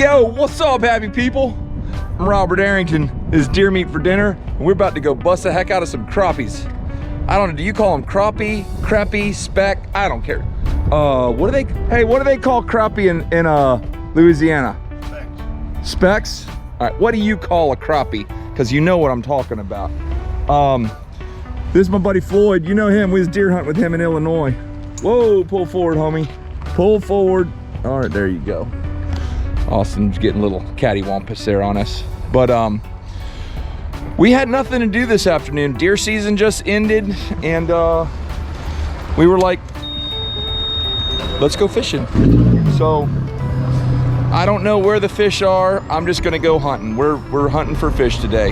Yo, what's up, happy people? I'm Robert Arrington. This is Deer Meat for Dinner, and we're about to go bust the heck out of some crappies. I don't know, do you call them crappie, crappie, speck? I don't care. What do they call crappie in Louisiana? Specks. Specks? All right, what do you call a crappie? Because you know what I'm talking about. This is my buddy Floyd. You know him, we was deer hunting with him in Illinois. Whoa, pull forward, homie. Pull forward. All right, there you go. Austin's getting a little cattywampus there on us. But we had nothing to do this afternoon. Deer season just ended, and we were like, let's go fishing. So I don't know where the fish are. I'm just gonna go hunting. We're hunting for fish today.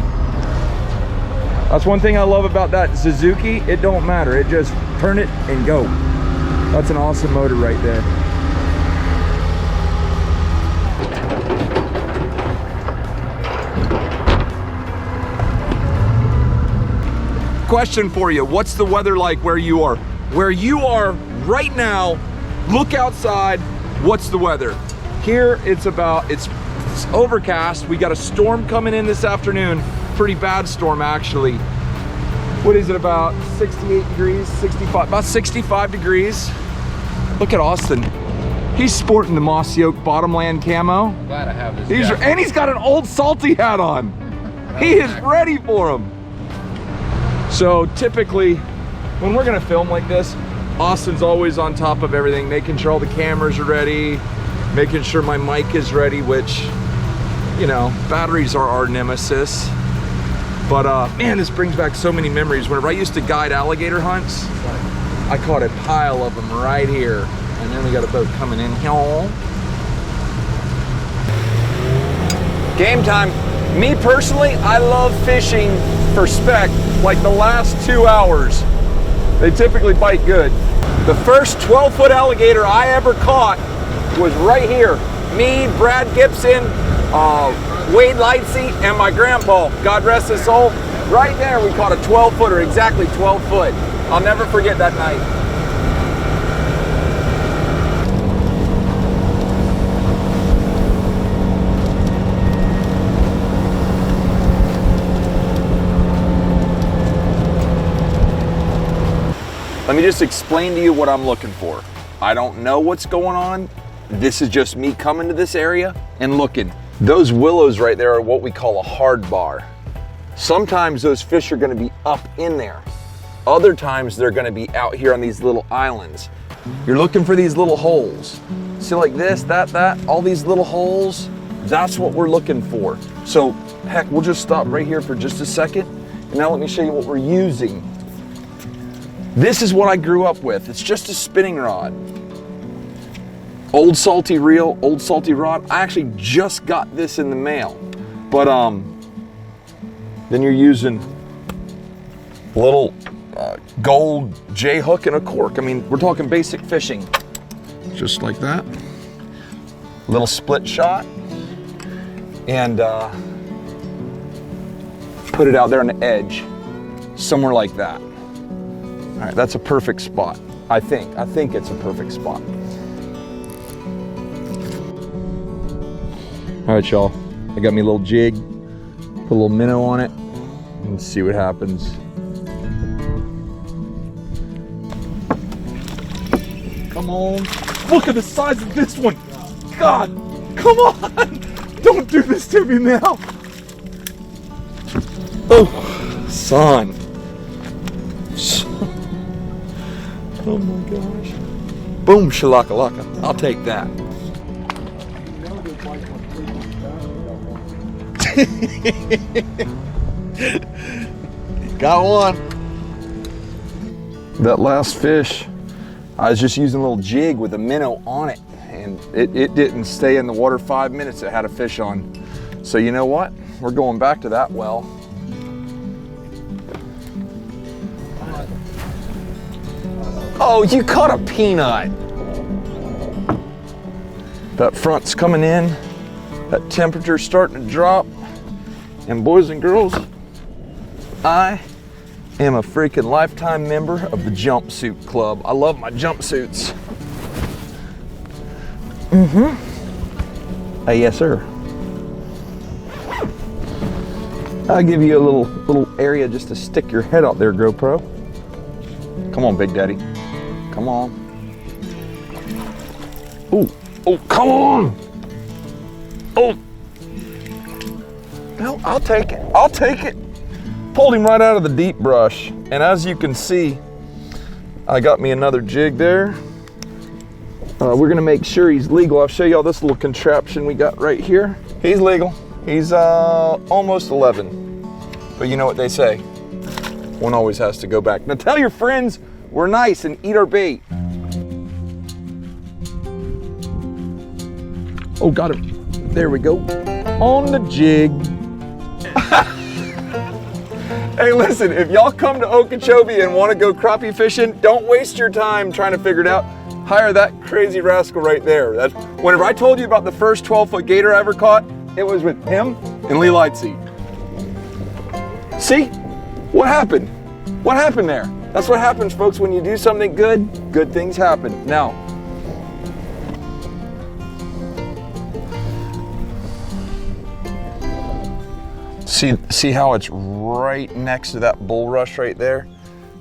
That's one thing I love about that Suzuki. It don't matter. It just turn it and go. That's an awesome motor right there. Question for you, what's the weather like where you are? Where you are right now, look outside, what's the weather? Here it's overcast. We got a storm coming in this afternoon, pretty bad storm actually. What is it, about 68 degrees, 65, about 65 degrees. Look at Austin. He's sporting the Mossy Oak Bottomland camo. Glad I have this. And he's got an old salty hat on. He is ready for him. So typically, when we're gonna film like this, Austin's always on top of everything, making sure all the cameras are ready, making sure my mic is ready, which, you know, batteries are our nemesis. But man, this brings back so many memories. Whenever I used to guide alligator hunts, I caught a pile of them right here. And then we got a boat coming in here. Game time. Me personally, I love fishing for speck like the last 2 hours. They typically bite good. The first 12-foot alligator I ever caught was right here. Me, Brad Gibson, Wade Lightsey, and my grandpa, God rest his soul. Right there we caught a 12-footer, exactly 12 foot. I'll never forget that night. Let me just explain to you what I'm looking for. I don't know what's going on. This is just me coming to this area and looking. Those willows right there are what we call a hard bar. Sometimes those fish are gonna be up in there. Other times they're gonna be out here on these little islands. You're looking for these little holes. See, like this, that, all these little holes, that's what we're looking for. So heck, we'll just stop right here for just a second. And now let me show you what we're using. This is what I grew up with. It's just a spinning rod. Old salty reel, old salty rod. I actually just got this in the mail. But then you're using a little gold J hook and a cork. I mean, we're talking basic fishing. Just like that. Little split shot. And put it out there on the edge. Somewhere like that. All right, that's a perfect spot. I think it's a perfect spot. All right, y'all. I got me a little jig, put a little minnow on it, and see what happens. Come on. Look at the size of this one. God, come on. Don't do this to me now. Oh, son. Oh my gosh. Boom, shalakalaka. I'll take that. Got one. That last fish, I was just using a little jig with a minnow on it, and it didn't stay in the water 5 minutes. It had a fish on. So you know what? We're going back to that well. Oh, you caught a peanut. That front's coming in. That temperature's starting to drop. And boys and girls, I am a freaking lifetime member of the jumpsuit club. I love my jumpsuits. Yes, sir. I'll give you a little area just to stick your head out there, GoPro. Come on, Big Daddy. Come on. Oh, come on. Oh. No, I'll take it. I'll take it. Pulled him right out of the deep brush. And as you can see, I got me another jig there. We're gonna make sure he's legal. I'll show y'all this little contraption we got right here. He's legal. He's almost 11. But you know what they say, one always has to go back. Now tell your friends we're nice and eat our bait. Oh, got him. There we go. On the jig. Hey, listen, if y'all come to Okeechobee and want to go crappie fishing, don't waste your time trying to figure it out. Hire that crazy rascal right there. Whenever I told you about the first 12-foot gator I ever caught, it was with him and Lee Lightsey. See? What happened? What happened there? That's what happens, folks, when you do something good, good things happen. Now, see how it's right next to that bulrush right there?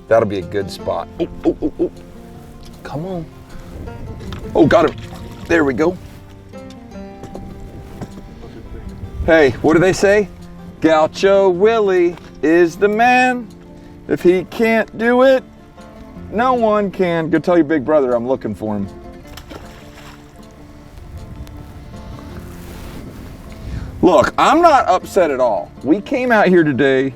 That'll be a good spot. Oh. Come on. Oh, got him. There we go. Hey, what do they say? Gaucho Willie is the man. If he can't do it, no one can. Go tell your big brother I'm looking for him. Look, I'm not upset at all. We came out here today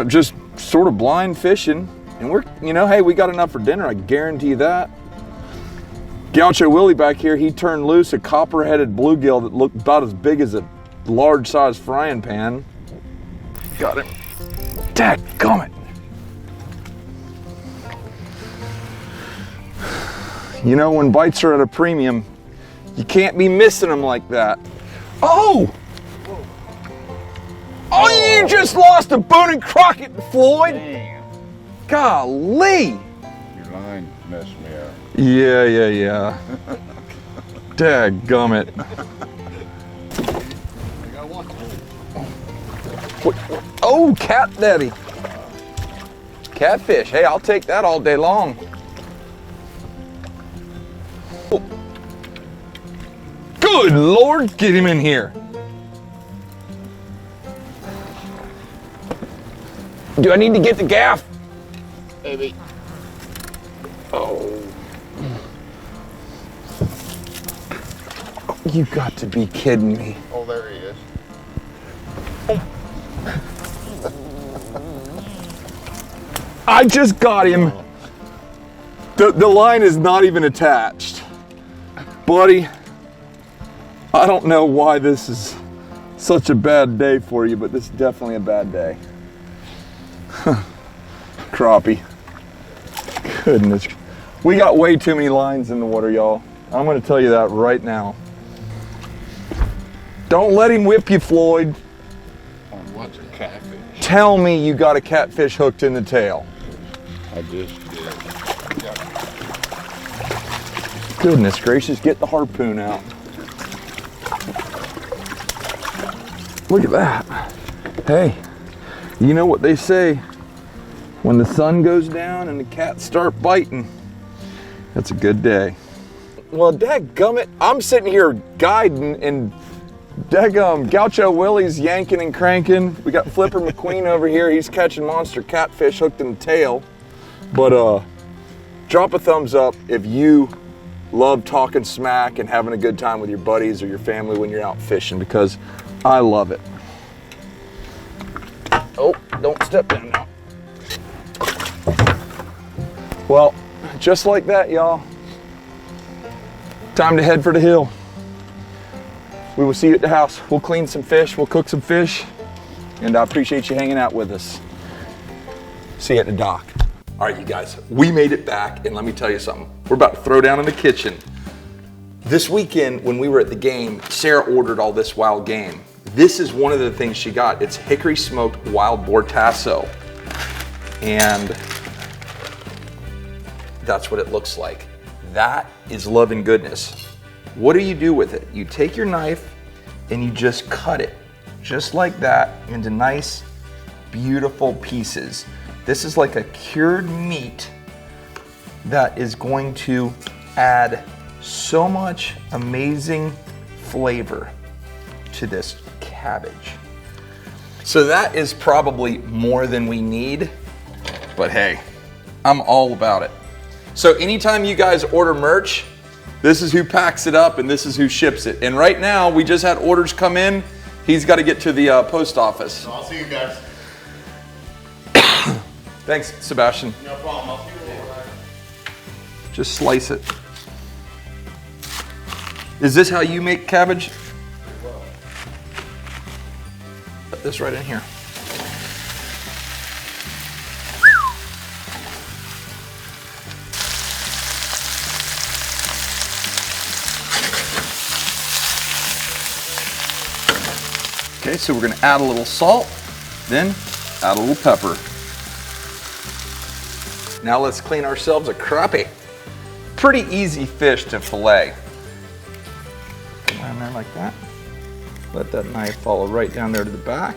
just sort of blind fishing, and we're, hey, we got enough for dinner, I guarantee you that. Gaucho Willie back here, he turned loose a copper-headed bluegill that looked about as big as a large-sized frying pan. Got him. Dadgummit. You know, when bites are at a premium, you can't be missing them like that. Oh! Oh, you just lost a Boone and Crockett, Floyd! Damn. Golly! Your line messed me up. Yeah. Dadgummit. Oh, cat daddy. Catfish. Hey, I'll take that all day long. Oh. Good Lord, get him in here. Do I need to get the gaff? Maybe. Oh. You got to be kidding me. Oh, there he is. I just got him. The line is not even attached. Buddy, I don't know why this is such a bad day for you, but this is definitely a bad day. Crappie. Goodness. We got way too many lines in the water, y'all. I'm gonna tell you that right now. Don't let him whip you, Floyd. What's a catfish? Tell me you got a catfish hooked in the tail. I just did. Goodness gracious, get the harpoon out. Look at that. Hey, you know what they say, when the sun goes down and the cats start biting, that's a good day. Well, dadgummit, I'm sitting here guiding and Gaucho Willie's yanking and cranking. We got Flipper McQueen over here, he's catching monster catfish hooked in the tail. But drop a thumbs up if you love talking smack and having a good time with your buddies or your family when you're out fishing, because I love it. Oh, don't step down now. Well, just like that, y'all. Time to head for the hill. We will see you at the house. We'll clean some fish, we'll cook some fish, and I appreciate you hanging out with us. See you at the dock. All right, you guys, we made it back, and let me tell you something. We're about to throw down in the kitchen. This weekend, when we were at the game, Sarah ordered all this wild game. This is one of the things she got. It's hickory smoked wild boar tasso. And that's what it looks like. That is love and goodness. What do you do with it? You take your knife and you just cut it, just like that, into nice, beautiful pieces. This is like a cured meat that is going to add so much amazing flavor to this cabbage. So that is probably more than we need, but hey, I'm all about it. So anytime you guys order merch, this is who packs it up and this is who ships it. And right now, we just had orders come in. He's got to get to the post office. I'll see you guys. Thanks, Sebastian. No problem. I'll see you later. Just slice it. Is this how you make cabbage? Put this right in here. Okay, so we're gonna add a little salt, then add a little pepper. Now let's clean ourselves a crappie. Pretty easy fish to fillet. Come down there like that. Let that knife follow right down there to the back.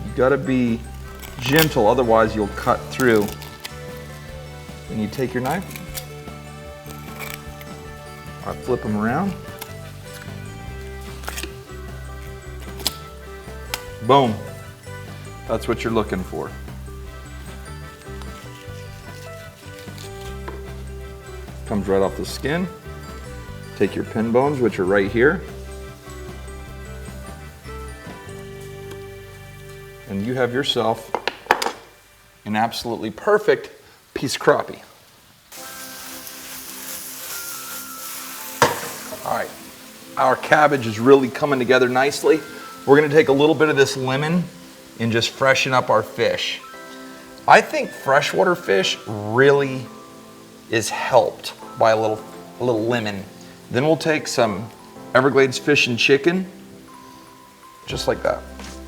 You gotta be gentle, otherwise you'll cut through. Then you take your knife, I flip them around. Boom. That's what you're looking for. Comes right off the skin. Take your pin bones, which are right here. And you have yourself an absolutely perfect piece of crappie. All right, our cabbage is really coming together nicely. We're gonna take a little bit of this lemon and just freshen up our fish. I think freshwater fish really is helped by a little lemon. Then we'll take some Everglades fish and chicken, just like that.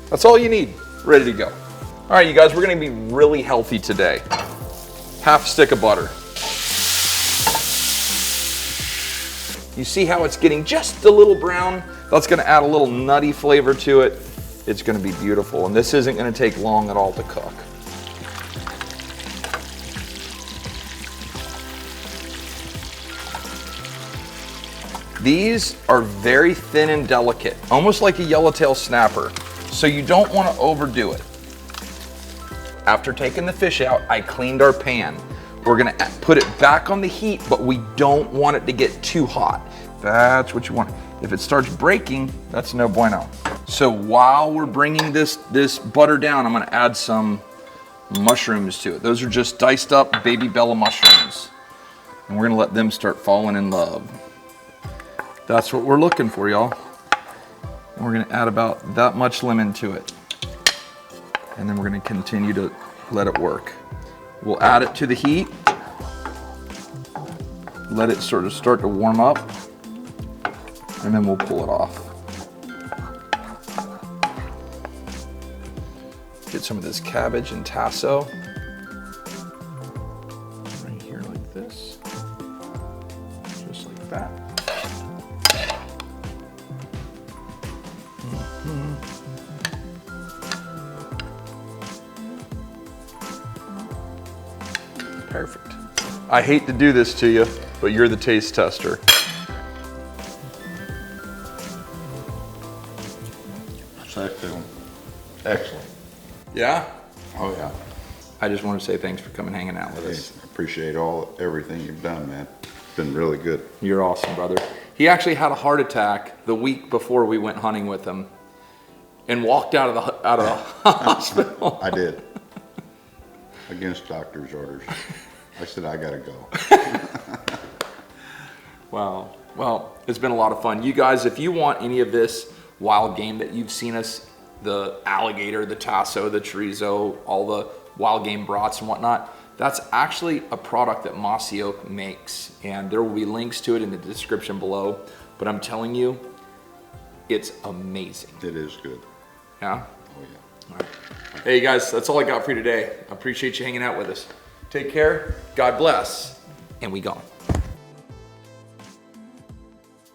That's all you need, ready to go. All right, you guys, we're gonna be really healthy today. Half stick of butter. You see how it's getting just a little brown? That's gonna add a little nutty flavor to it. It's gonna be beautiful, and this isn't gonna take long at all to cook. These are very thin and delicate, almost like a yellowtail snapper, so you don't wanna overdo it. After taking the fish out, I cleaned our pan. We're gonna put it back on the heat, but we don't want it to get too hot. That's what you want. If it starts breaking, that's no bueno. So while we're bringing this butter down, I'm gonna add some mushrooms to it. Those are just diced up baby bella mushrooms. And we're gonna let them start falling in love. That's what we're looking for, y'all. And we're gonna add about that much lemon to it. And then we're gonna continue to let it work. We'll add it to the heat. Let it sort of start to warm up. And then we'll pull it off. Get some of this cabbage and tasso. Right here like this. Just like that. Perfect. I hate to do this to you, but you're the taste tester. Excellent. Yeah? Oh yeah. I just want to say thanks for coming hanging out with us. I appreciate everything you've done, man. It's been really good. You're awesome, brother. He actually had a heart attack the week before we went hunting with him and walked out of the hospital. I did. Against doctor's orders. I said, I gotta go. Wow. Well, it's been a lot of fun. You guys, if you want any of this wild game that you've seen us, the alligator, the tasso, the chorizo, all the wild game brats and whatnot, that's actually a product that Mossy Oak makes. And there will be links to it in the description below. But I'm telling you, it's amazing. It is good. Yeah? Oh yeah. All right. Hey guys, that's all I got for you today. I appreciate you hanging out with us. Take care, God bless, and we gone.